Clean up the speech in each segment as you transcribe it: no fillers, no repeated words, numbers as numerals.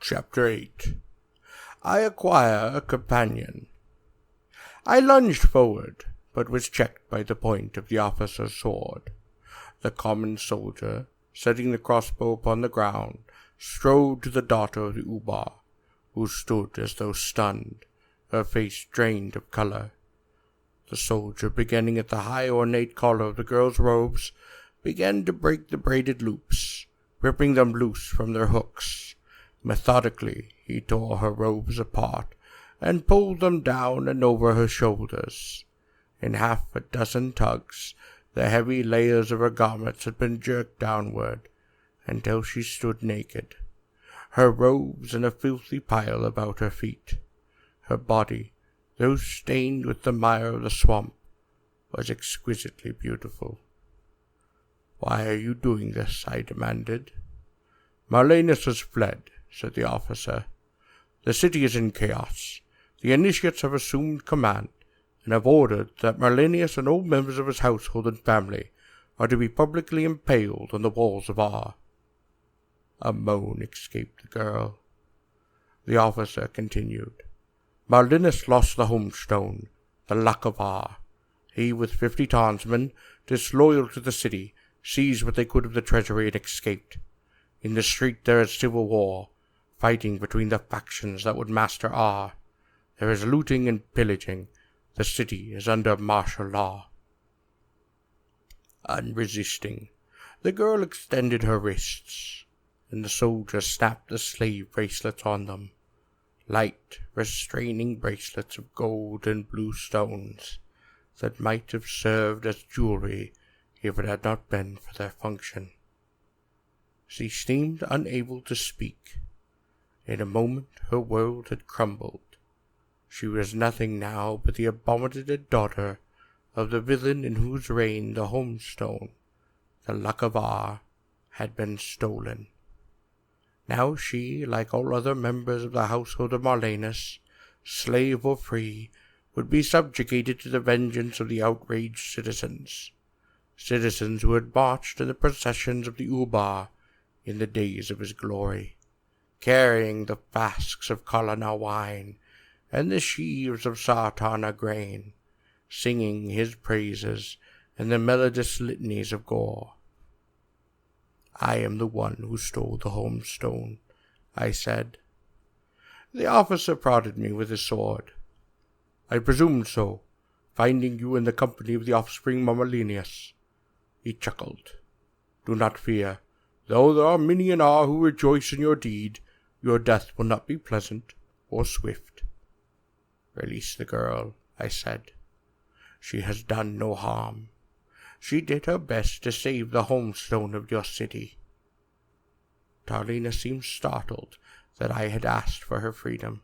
Chapter 8. I acquire a companion. I lunged forward, but was checked by the point of the officer's sword. The common soldier, setting the crossbow upon the ground, strode to the daughter of the Ubar, who stood as though stunned, her face drained of color. The soldier, beginning at the high ornate collar of the girl's robes, began to break the braided loops, ripping them loose from their hooks. Methodically, he tore her robes apart and pulled them down and over her shoulders. In half a dozen tugs, the heavy layers of her garments had been jerked downward until she stood naked, her robes in a filthy pile about her feet. Her body, though stained with the mire of the swamp, was exquisitely beautiful. "Why are you doing this?" I demanded. "Marlenus has fled," said the officer. "The city is in chaos. The initiates have assumed command, and have ordered that Marlenus and all members of his household and family are to be publicly impaled on the walls of Ar." A moan escaped the girl. The officer continued. "Marlenus lost the homestone, the luck of Ar. He, with 50 Tarnsmen, disloyal to the city, seized what they could of the treasury and escaped. In the street there is civil war, fighting between the factions that would master Ar. There is looting and pillaging. The city is under martial law." Unresisting, the girl extended her wrists, and the soldier snapped the slave bracelets on them. Light, restraining bracelets of gold and blue stones that might have served as jewelry if it had not been for their function. She seemed unable to speak. In a moment her world had crumbled. She was nothing now but the abominated daughter of the villain in whose reign the homestone, the luck of Ar, had been stolen. Now she, like all other members of the household of Marlenus, slave or free, would be subjugated to the vengeance of the outraged citizens who had marched in the processions of the Ubar in the days of his glory, carrying the flasks of Kalana wine and the sheaves of Sartana grain, singing his praises and the melodious litanies of Gor. "I am the one who stole the homestone," I said. The officer prodded me with his sword. "I presumed so, finding you in the company of the offspring of Marlenus." He chuckled. "Do not fear. Though there are many in Ar who rejoice in your deed, your death will not be pleasant or swift." "Release the girl," I said. "She has done no harm. She did her best to save the homestone of your city." Tarlina seemed startled that I had asked for her freedom.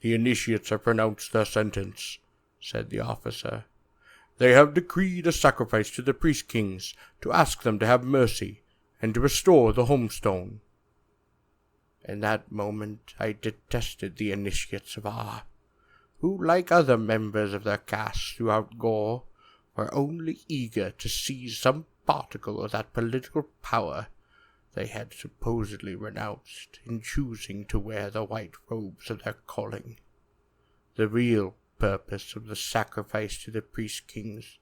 "The initiates have pronounced their sentence," said the officer. "They have decreed a sacrifice to the priest-kings to ask them to have mercy and to restore the homestone." In that moment I detested the initiates of Ar, who, like other members of their caste throughout Gor, were only eager to seize some particle of that political power they had supposedly renounced in choosing to wear the white robes of their calling. The real purpose of the sacrifice to the priest-kings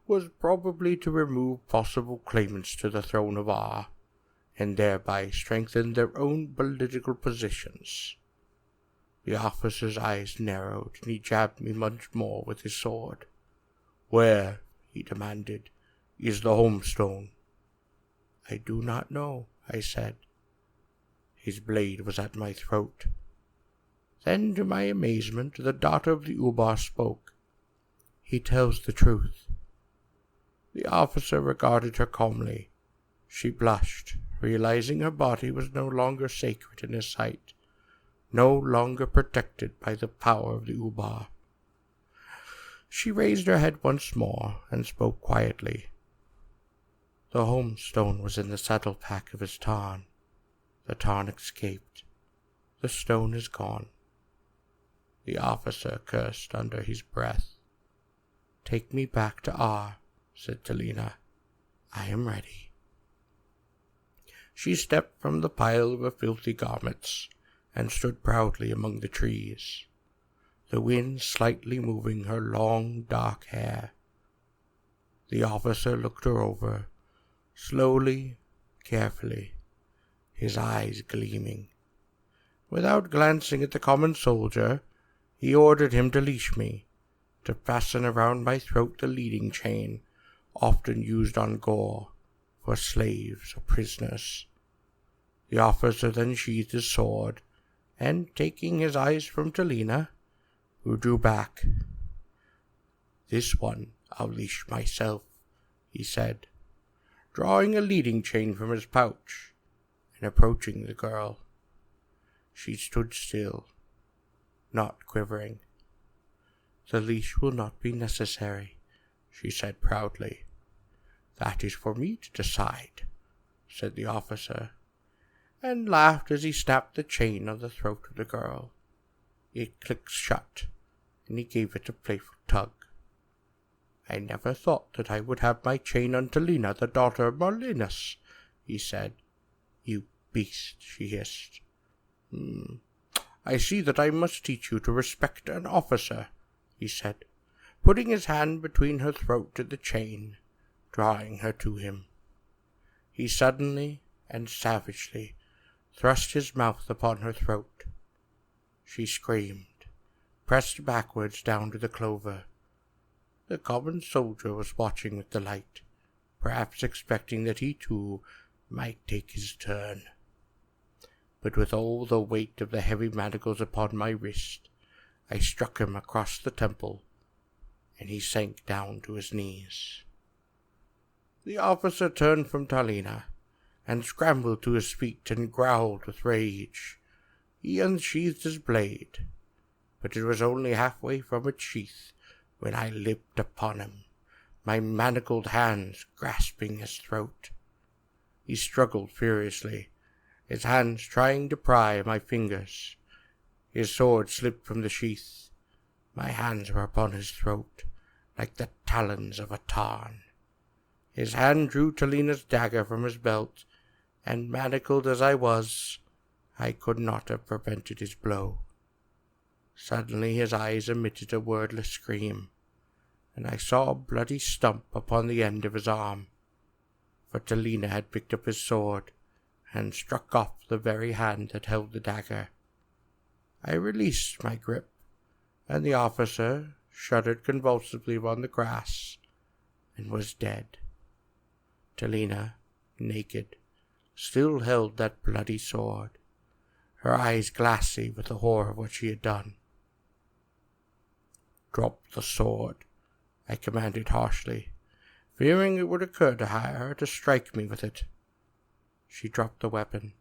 was probably to remove possible claimants to the throne of Ar, and thereby strengthen their own political positions. The officer's eyes narrowed, and he jabbed me once more with his sword. "Where," he demanded, "is the homestone?" "I do not know," I said. His blade was at my throat. Then, to my amazement, the daughter of the Ubar spoke. "He tells the truth." The officer regarded her calmly. She blushed, realizing her body was no longer sacred in his sight, no longer protected by the power of the Ubar. She raised her head once more and spoke quietly. "The homestone was in the saddle-pack of his Tarn. The Tarn escaped. The stone is gone." The officer cursed under his breath. "Take me back to Ar," said Talina. "I am ready." She stepped from the pile of her filthy garments and stood proudly among the trees, the wind slightly moving her long, dark hair. The officer looked her over, slowly, carefully, his eyes gleaming. Without glancing at the common soldier, he ordered him to leash me, to fasten around my throat the leading chain often used on Gor for slaves or prisoners. The officer then sheathed his sword, and taking his eyes from Talina, who drew back, "This one I'll leash myself," he said, drawing a leading chain from his pouch and approaching the girl. She stood still, not quivering. "The leash will not be necessary," she said proudly. "That is for me to decide," said the officer, and laughed as he snapped the chain on the throat of the girl. It clicked shut, and he gave it a playful tug. "I never thought that I would have my chain on Talina, the daughter of Marlinus," he said. "You beast," she hissed. "I see that I must teach you to respect an officer," he said, putting his hand between her throat and the chain, drawing her to him. He suddenly and savagely thrust his mouth upon her throat. She screamed, pressed backwards down to the clover. The common soldier was watching with delight, perhaps expecting that he too might take his turn. But with all the weight of the heavy manacles upon my wrist, I struck him across the temple, and he sank down to his knees. The officer turned from Talina, and scrambled to his feet and growled with rage. He unsheathed his blade, but it was only halfway from its sheath when I leaped upon him, my manacled hands grasping his throat. He struggled furiously, his hands trying to pry my fingers. His sword slipped from the sheath. My hands were upon his throat, like the talons of a Tarn. His hand drew Talina's dagger from his belt, and manacled as I was, I could not have prevented his blow. Suddenly his eyes emitted a wordless scream, and I saw a bloody stump upon the end of his arm, for Talina had picked up his sword and struck off the very hand that held the dagger. I released my grip, and the officer shuddered convulsively on the grass and was dead. Talina, naked, still held that bloody sword, her eyes glassy with the horror of what she had done. "Drop the sword," I commanded harshly, fearing it would occur to her to strike me with it. She dropped the weapon,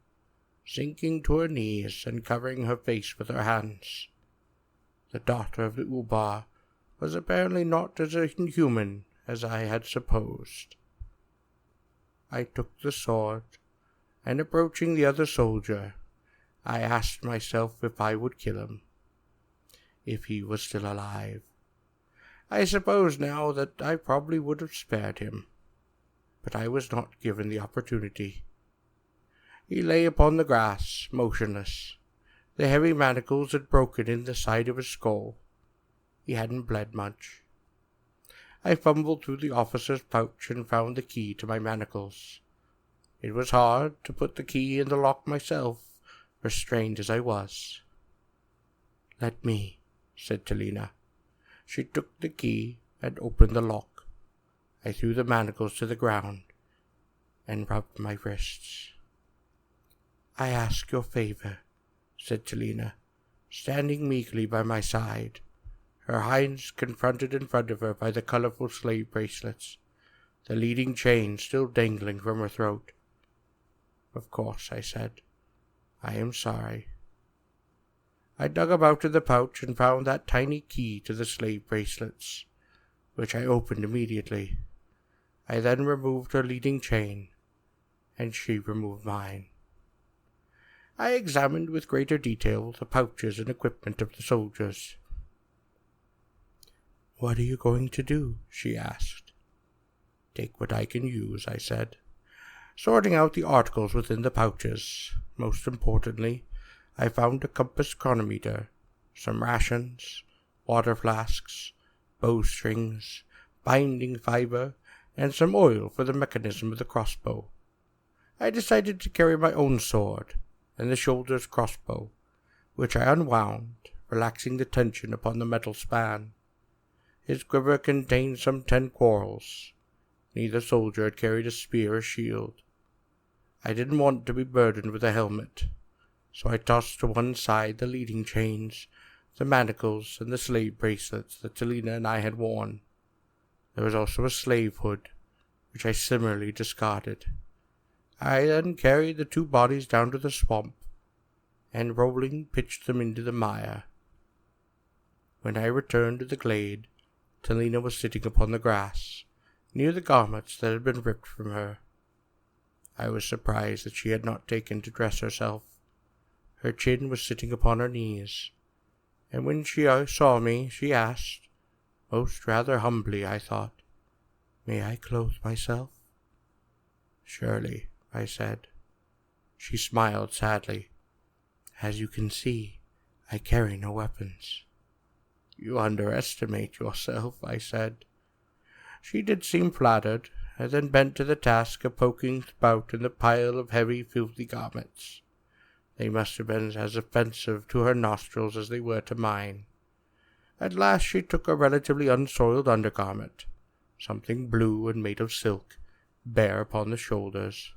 sinking to her knees and covering her face with her hands. The daughter of the Ubar was apparently not as inhuman as I had supposed. I took the sword, and approaching the other soldier, I asked myself if I would kill him, if he was still alive. I suppose now that I probably would have spared him, but I was not given the opportunity. He lay upon the grass, motionless. The heavy manacles had broken in the side of his skull. He hadn't bled much. I fumbled through the officer's pouch and found the key to my manacles. It was hard to put the key in the lock myself, restrained as I was. "Let me," said Talina. She took the key and opened the lock. I threw the manacles to the ground and rubbed my wrists. "I ask your favor," said Talina, standing meekly by my side, her hands confronted in front of her by the colorful slave bracelets, the leading chain still dangling from her throat. "Of course," I said. "I am sorry." I dug about in the pouch and found that tiny key to the slave bracelets, which I opened immediately. I then removed her leading chain, and she removed mine. I examined with greater detail the pouches and equipment of the soldiers. "What are you going to do?" she asked. "Take what I can use," I said. sorting out the articles within the pouches. Most importantly, I found a compass chronometer, some rations, water flasks, bowstrings, binding fiber, and some oil for the mechanism of the crossbow. I decided to carry my own sword and the shoulder's crossbow, which I unwound, relaxing the tension upon the metal span. His quiver contained some 10 quarrels. Neither soldier had carried a spear or shield. I didn't want to be burdened with a helmet, so I tossed to one side the leading chains, the manacles, and the slave bracelets that Talina and I had worn. There was also a slave hood, which I similarly discarded. I then carried the 2 bodies down to the swamp, and rolling pitched them into the mire. When I returned to the glade, Talina was sitting upon the grass, near the garments that had been ripped from her. I was surprised that she had not taken to dress herself. Her chin was sitting upon her knees, and when she saw me, she asked, most rather humbly, I thought, "May I clothe myself?" "Surely," I said. She smiled sadly. "As you can see, I carry no weapons." "You underestimate yourself," I said. She did seem flattered, and then bent to the task of poking about in the pile of heavy, filthy garments. They must have been as offensive to her nostrils as they were to mine. At last she took a relatively unsoiled undergarment, something blue and made of silk, bare upon the shoulders.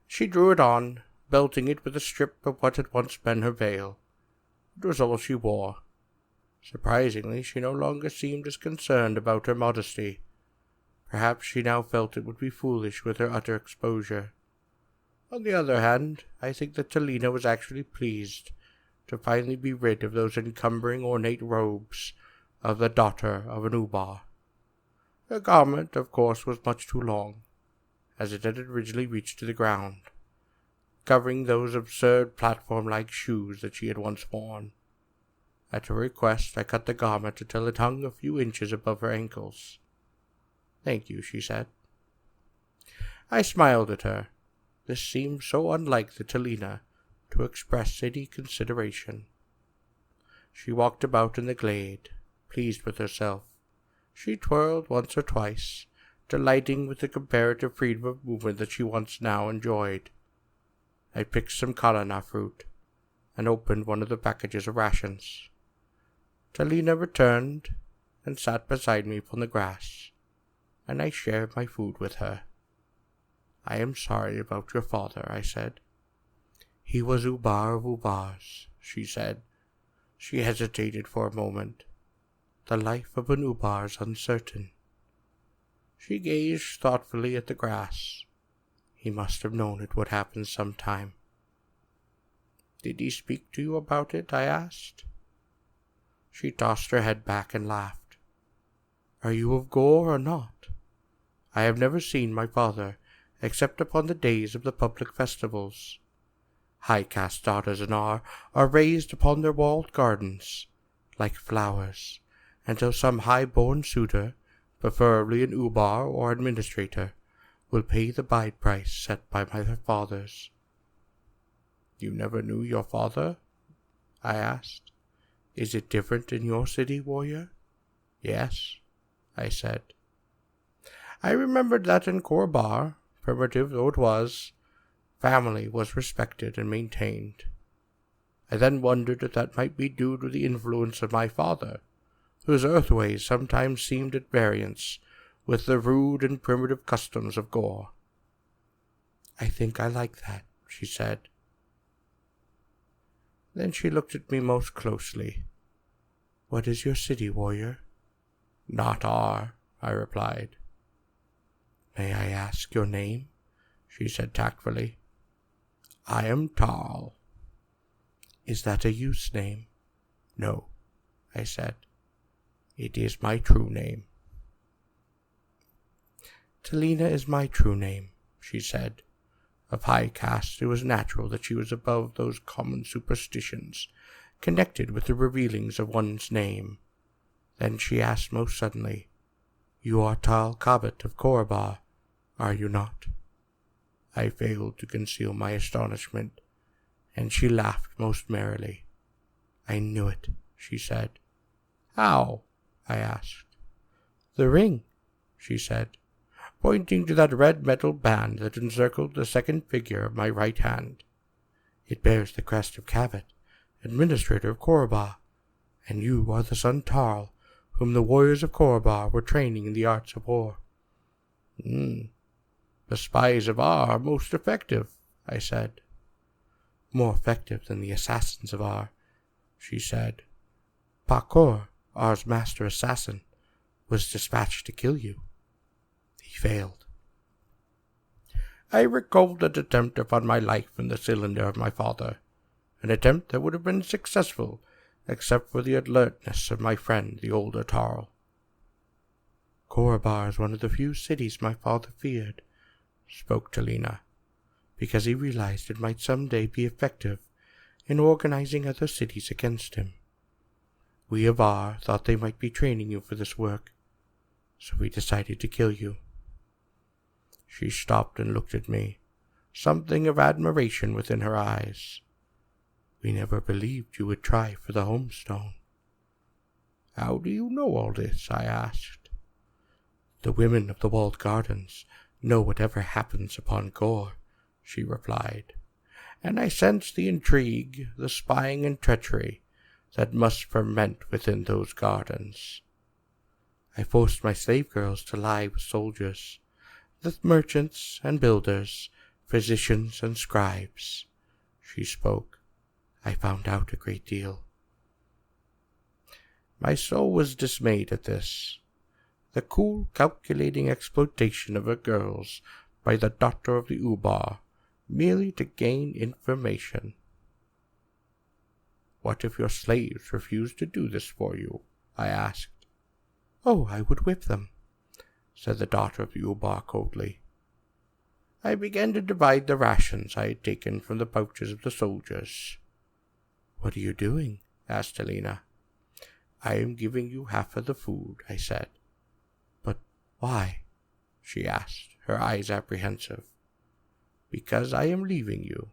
She drew it on, belting it with a strip of what had once been her veil. It was all she wore. Surprisingly, she no longer seemed as concerned about her modesty. Perhaps she now felt it would be foolish with her utter exposure. On the other hand, I think that Talina was actually pleased to finally be rid of those encumbering ornate robes of the daughter of an Ubar. Her garment, of course, was much too long, as it had originally reached to the ground, covering those absurd platform-like shoes that she had once worn. At her request, I cut the garment until it hung a few inches above her ankles. "Thank you," she said. I smiled at her. This seemed so unlike the Talina to express any consideration. She walked about in the glade, pleased with herself. She twirled once or twice, delighting with the comparative freedom of movement that she once now enjoyed. I picked some kalana fruit, and opened one of the packages of rations. Talina returned, and sat beside me upon the grass, and I shared my food with her. "I am sorry about your father," I said. "He was Ubar of Ubars," she said. She hesitated for a moment. "The life of an Ubar is uncertain." She gazed thoughtfully at the grass. "He must have known it would happen sometime." "Did he speak to you about it?" I asked. She tossed her head back and laughed. "Are you of Gor or not? I have never seen my father except upon the days of the public festivals. High-caste daughters-in-law are raised upon their walled gardens, like flowers, until some high-born suitor, preferably an Ubar or administrator, will pay the bride price set by my fathers." "You never knew your father?" I asked. "Is it different in your city, warrior?" "Yes," I said. I remembered that in Korbar, primitive though it was, family was respected and maintained. I then wondered if that might be due to the influence of my father, whose earthways sometimes seemed at variance with the rude and primitive customs of Gor. "I think I like that," she said. Then she looked at me most closely. "What is your city, warrior?" "Not Ar," I replied. "May I ask your name?" she said tactfully. "I am Tal." "Is that a youth's name?" "No," I said. "It is my true name." "Talina is my true name," she said. Of high caste, it was natural that she was above those common superstitions connected with the revealings of one's name. Then she asked most suddenly, "You are Tal Kabat of Korbar, are you not?" I failed to conceal my astonishment, and she laughed most merrily. "I knew it," she said. "How?" I asked. "The ring," she said, pointing to that red metal band that encircled the second figure of my right hand. "It bears the crest of Cavit, administrator of Korribar, and you are the son Tarl, whom the warriors of Korribar were training in the arts of war." "The spies of Ar are most effective," I said. "More effective than the assassins of Ar," she said. "Pakor, Ar's master assassin, was dispatched to kill you. He failed." I recalled that attempt upon my life in the cylinder of my father, an attempt that would have been successful except for the alertness of my friend, the older Tarl. "Korribar is one of the few cities my father feared," spoke Talina, "because he realized it might someday be effective in organizing other cities against him. We of Ar thought they might be training you for this work, so we decided to kill you." She stopped and looked at me, something of admiration within her eyes. "We never believed you would try for the Homestone." "How do you know all this?" I asked. "The women of the walled gardens know whatever happens upon Gor," she replied, and I sensed the intrigue, the spying and treachery that must ferment within those gardens. "I forced my slave girls to lie with soldiers, the merchants and builders, physicians and scribes." She spoke. "I found out a great deal." My soul was dismayed at this. The cool, calculating exploitation of her girls by the daughter of the Ubar, merely to gain information. "What if your slaves refused to do this for you?" I asked. "Oh, I would whip them," said the daughter of the Ubar coldly. I began to divide the rations I had taken from the pouches of the soldiers. "What are you doing?" asked Talina. "I am giving you half of the food," I said. "But why?" she asked, her eyes apprehensive. "Because I am leaving you,"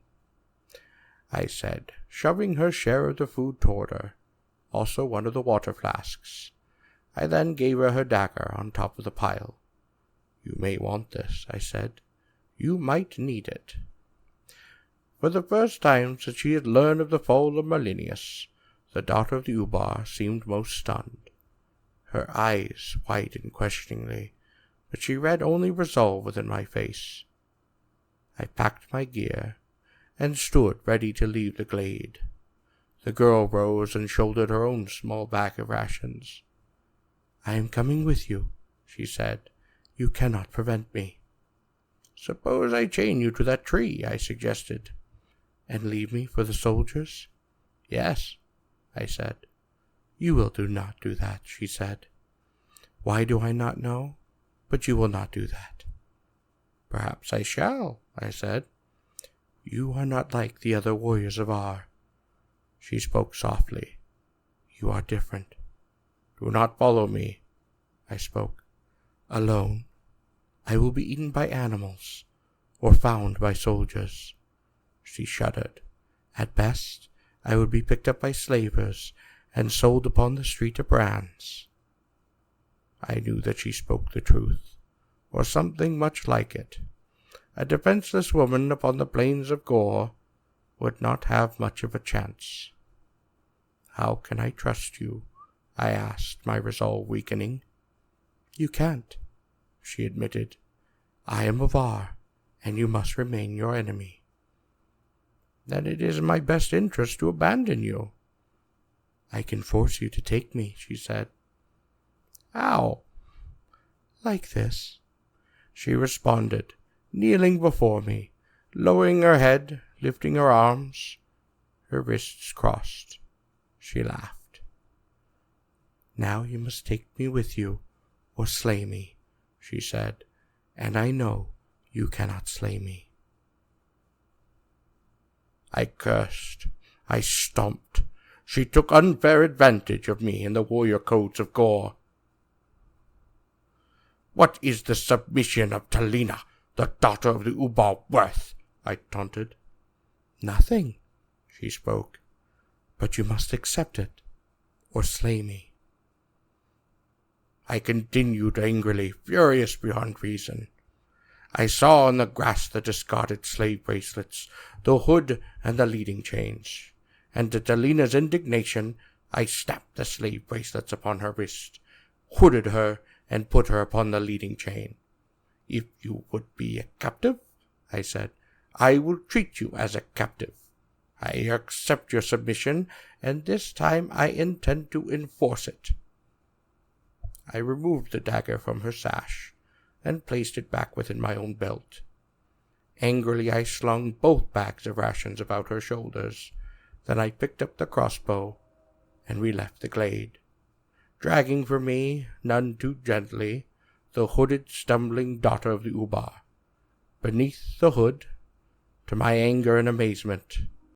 I said, shoving her share of the food toward her, also one of the water flasks. I then gave her her dagger on top of the pile. "You may want this," I said. "You might need it." For the first time since she had learned of the fall of Malinius, the daughter of the Ubar seemed most stunned. Her eyes widened questioningly, but she read only resolve within my face. I packed my gear and stood ready to leave the glade. The girl rose and shouldered her own small bag of rations. "I am coming with you," she said. "You cannot prevent me." "Suppose I chain you to that tree," I suggested. "And leave me for the soldiers?" "Yes," I said. "You will not do that," she said. "Why do I not know? But you will not do that." "Perhaps I shall," I said. "You are not like the other warriors of Ar." She spoke softly. "You are different." "Do not follow me," I spoke. "Alone. I will be eaten by animals, or found by soldiers." She shuddered. "At best, I would be picked up by slavers and sold upon the street of brands." I knew that she spoke the truth, or something much like it. A defenseless woman upon the plains of Gor would not have much of a chance. "How can I trust you?" I asked, my resolve weakening. "You can't," she admitted. "I am of Ar, and you must remain your enemy." "Then it is in my best interest to abandon you." "I can force you to take me," she said. "How?" "Like this," she responded, kneeling before me, lowering her head, lifting her arms, her wrists crossed. She laughed. "Now you must take me with you, or slay me," she said, "and I know you cannot slay me." I cursed. I stomped. She took unfair advantage of me in the warrior codes of Gor. "What is the submission of Talina?" the daughter of the Ubar worth? I taunted. Nothing, she spoke, but you must accept it, or slay me. I continued angrily, furious beyond reason. I saw on the grass the discarded slave bracelets, the hood, and the leading chains, and to Delina's indignation, I snapped the slave bracelets upon her wrist, hooded her, and put her upon the leading chain. If you would be a captive, I said, I will treat you as a captive. I accept your submission, and this time I intend to enforce it. I removed the dagger from her sash, and placed it back within my own belt. Angrily I slung both bags of rations about her shoulders. Then I picked up the crossbow, and we left the glade, dragging for me, none too gently, the hooded, stumbling daughter of the Ubar. Beneath the hood, to my anger and amazement,